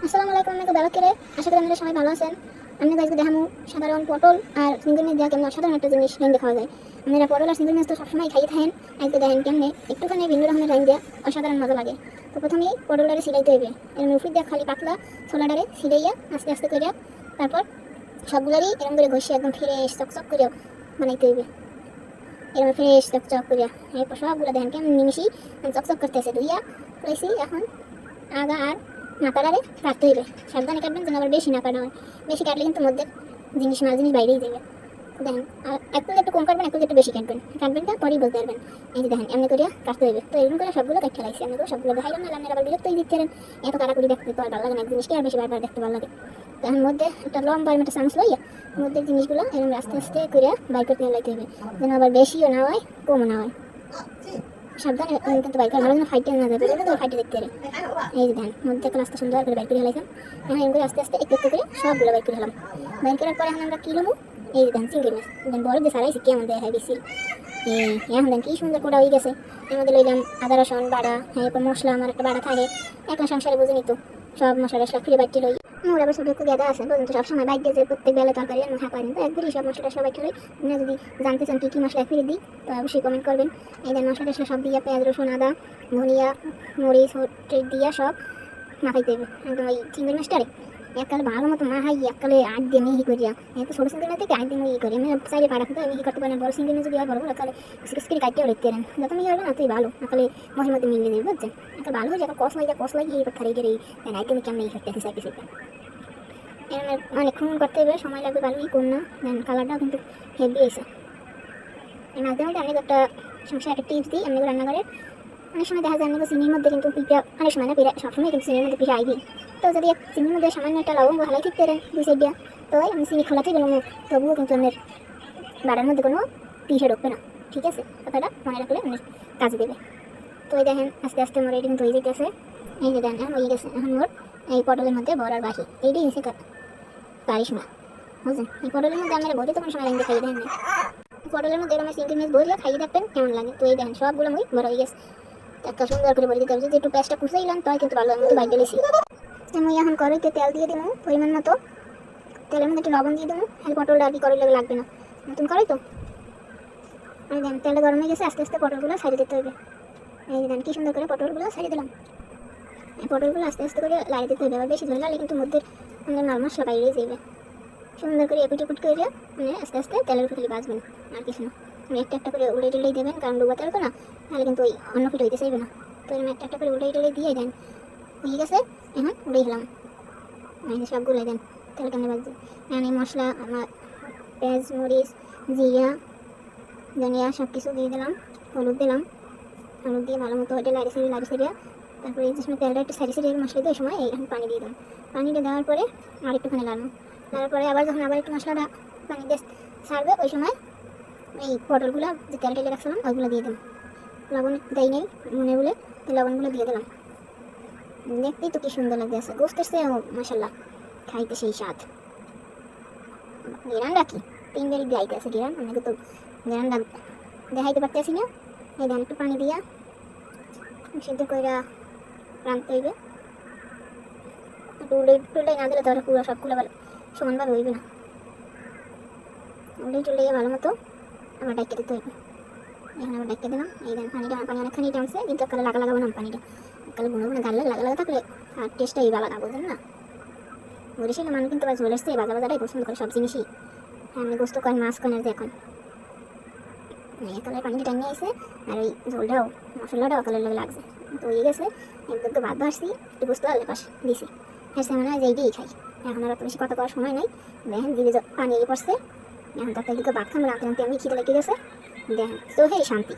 আসসালামু আলাইকুম, আমি তো বেলাকেরে। আশা করি আপনারা সবাই ভালো আছেন। আমি আজকে দেখামু সাধারণ পটল আর সিঙ্গেল মির্চ দেওয়া কেমন অসাধারণ একটা জিনিস রাইন্দে খাওয়া যায়। আপনারা পটল আর সিঙ্গেল মির্চ তো সবসময় খাইয়ে থাকেন, আজকে দেখেন কেমনে একটুখানি ভিন্ন রকমের রাইন্দে অসাধারণ মজা লাগে। তো প্রথমেই পটলটারে সিলাইতে হইবে, এরকম উফরি দিয়ে খালি পাতলা ছোলাটারে সিলাইয়া আস্তে আস্তে করিয়া তারপর সবগুলারই এরকম করে ঘষে একদম ফ্রেশ চকচক করিয়া বানাইতে হইবে। এরকম ফ্রেশ চকচক করিয়া এরপর সবগুলো দেখেন কেমন নিমিশি চকচক করতেছে ধুইয়া লইছি। এখন আগা আর নাকাটারে কাটতে হইবে, সাবধানে কাটবেন যেন আবার বেশি না কাটা হয়। বেশি কাটলে কিন্তু মধ্যে মাল জিনিস বাইরেই যাবে। দেখেন আর একটু কম কাটবেন, একটু বেশি কাটবেন, কাটবেনটা পরেই বলতে পারবেন। এই যে দেখেন এমনি করিয়া কাটতে হইবে। তো এরকম করে সবগুলো কাটতে লাগছে, আমি সবগুলো দেখাইলাম না, আপনারা আবার বিরক্তই দিতে পারেন। এত কাটাকুটি দেখতে তো আর ভালো লাগে না, এক জিনিসকে আর বেশি বারবার দেখতে ভালো লাগে। তো এর মধ্যে একটা লম্বা একটা চামচ লইয়া মধ্যে জিনিসগুলো এরকম আস্তে আস্তে করিয়া বাইর করতে লাগতে হবে, যেন আবার বেশিও না হয় কমও না হয়। সাবধানে কিন্তু বাইক ভালো যেন ফাইটে না যাবে, তো ফাইটে দেখতে পারে। এই যে ধান মধ্যে একটা আস্তে সুন্দর করে বাইক করে হেলাইলাম। এখন এরকম করে আস্তে আস্তে একটু একটু করে সবগুলো বাইক করে হেলাম। বাইক করার পরে এখন আমরা কি লমু, এই যে ধান চিংড়ি মাছ দেন বড় দিয়ে সারাইছি কেমন দেয় হয় বেশি। এখন দেন কি সুন্দর কোটা হয়ে গেছে। এর মধ্যে লইলাম আদা রসুন বাড়া, এরপর মশলা আমার একটা বাড়া থাকে, একলা সংসারে বুঝে নিত সব মশলা টশলা ফিরে বাইকটি লই। মোর আবার ছোটো একটু গেদা আছে, পর্যন্ত সবসময় বাইক দিয়ে প্রত্যেক বেলা তরকারি আমি হাঁপাই তো একবারই সব মশলা টশলা বাইকটি লই। আপনারা যদি জানতে চান কী কী মশলা ফিরে দিই তো অবশ্যই কমেন্ট করবেন। এই দেন মশলা টশলা সব দিয়া পেঁয়াজ রসুন আদা ধনিয়া মরিচ দিয়া সব মাখাইতে হবে একদম ওই চিংড়ি মাছটারে এককালে ভালো মতো মাখাই এককালে আট দিয়ে মিহি করিয়া। এত ছোটো সিঙ্গেল থেকে আট দিয়ে মিহি করি আমি চাইলে পাড়া কিন্তু মিহি করতে পারি না। বড় সিঙ্গেল যদি হয় বড় কালে করে কাটতে রেখতে পারেন, যত মিহি হবে না তুই ভালো নাকালে মহির মধ্যে মিলিয়ে দেবে বুঝছেন। একটা ভালো হয়ে যাবে কস লাগে এই খারি গেলে একদমই কেমন এই করতে চাইতে চাইতে অনেকক্ষণ করতে হবে, সময় লাগবে ভালোই কোন না। কালারটাও কিন্তু হেভি এসে এই মাঝে মধ্যে আমি একটা সংসার একটা টিপস দিই এমনি রান্নাঘরে। অনেক সময় দেখা যায় আমি চিনির মধ্যে কিন্তু পিঠা অনেক সময় না পিঠা সবসময় কিন্তু চিনির মধ্যে পিঠা আইবি। তো যদি চিনির মধ্যে সামান্য একটা লবঙ্গ হালাই ঠিক করেন দুই সাইড দিয়া, তো আমি চিনি খোলাতেই গেলাম তবুও কিন্তু আমাদের বাড়ার মধ্যে কোনো পিঠে ঢুকবে না। ঠিক আছে, কথাটা মনে রাখলে অনেক কাজে দেবে। তো এই দেখেন আস্তে আস্তে মোর এটি কিন্তু হয়ে যেতেছে। এই যে দেখেন হয়ে গেছে। এখন মোর এই পটলের মধ্যে বড়ার বাকি এইটাই হয়েছে কারিশমা বুঝলেন। এই পটলের মধ্যে আমরা বলে তখন সময় রাখতে খাই দেন না, পটলের মধ্যে আমি সিঙ্গেল মিস বইলে খাইয়ে দেখবেন কেমন লাগে। তো এই দেখেন সবগুলো মুই বড় হয়ে গেছে, একটা সুন্দর করে বলে দিতে হবে যে একটু পেঁয়াজটা কুচাইলাম তাই কিন্তু ভালো মতো বাইরে দিয়েছি। আমি এখন কড়াইতে তেল দিয়ে দেবো পরিমাণ মতো, তেলের মধ্যে একটু লবণ দিয়ে দেবো। আর পটলটা আর কি কড়াই লাগবে না, নতুন কড়াই তো। এই দেন তেলে গরম হয়ে গেছে, আস্তে আস্তে পটলগুলো সাইডে দিতে হবে। এই দেন কি সুন্দর করে পটলগুলো সাইডে দিলাম। এই পটলগুলো আস্তে আস্তে করে লাগিয়ে দিতে হবে, আবার বেশি ধরে লাগলে কিন্তু মধ্যে মাল মশলা বাইরে যাবে। সুন্দর করে এপিট এপিট করে মানে আস্তে আস্তে তেলের উপর খালি বাজবেন আর কিছু না। একটা একটা করে উল্টে টেলেই দেবেন, কারণ ডুবাতে হবে না, তাহলে কিন্তু ওই অন্য ফিট হইতে চাইবে না। তো এরকম একটা একটা করে উল্টে টেলে দিয়ে দেন, হয়ে গেছে। এখন উড়ে গেলাম সবগুলো দেন তেল কেমনে বাজছে। এখন এই মশলা আমার পেঁয়াজ মরিচ জিরা ধনিয়া সব কিছু দিয়ে দিলাম, হলুদ দিলাম, হলুদ দিয়ে ভালো মতো ওইটা লাড়ি সেরিয়া তারপরে এই যে সময় তেলটা একটু সারি সেরিয়ে মশলা দিয়ে ওই সময় এই এখন পানি দিয়ে দিলাম। পানিটা দেওয়ার পরে আর একটুখানি লাড়ানো, তারপরে আবার যখন আবার একটু মশলাটা পানি দিয়ে ছাড়বে ওই সময় এই পটলগুলো যে তেল টেলে রাখছিলাম ওইগুলো দিয়ে দিলাম। লবণ দেয় নেই মনে বলে লবণগুলো দিয়ে দিলাম। দেখতেই তো কি সুন্দর লাগতেছে, গোস্তের সে মশাল্লা খাইতে সেই স্বাদ। গিরান রাখি 3 বারি গাইতে আছে গিরান, অনেকে তো গিরানটা দেখাইতে পারতেছি না। এই ধান একটু পানি দিয়া সিদ্ধ করে রাঁধতে হইবে, একটু উল্টে না দিলে তাহলে পুরো সবগুলো সমানভাবে হইবে না। উল্টে ভালো মতো আবার ডাইকে দিতে হইবে। এখন আবার ডাইকে দিলাম। এই দেন পানি অনেকখানি টানছে, কিন্তু কালে লাগাবো না পানিটা, কালে গুঁড়ো গালে লাগা থাকলে আর টেস্টটাই ভালো লাগা বুঝলেন না। বরিশালের মানুষ কিন্তু চলে এসছে বাজারটাই পছন্দ করে সব জিনিসই। আমি গোস্ত করেন মাছ করেন দেখুন একালে পানিটা টানিয়ে আসে, আর ওই ঝোলটাও মশলাটাও কালের লাগে লাগছে। তো হয়ে গেছে একদম তো ভাত বাড়ছি, একটু গোস্ত আলে পাশে দিছি, হ্যাঁ মনে হয় যে এইটাই খাই। এখন আর বেশি কথা করার সময় নেই, দেখেন দিদি পানি পড়ছে। এখন তার দিকে ভাত খাবো রাতে আমি খিদে লেগে গেছে দেখেন। তো হে শান্তি।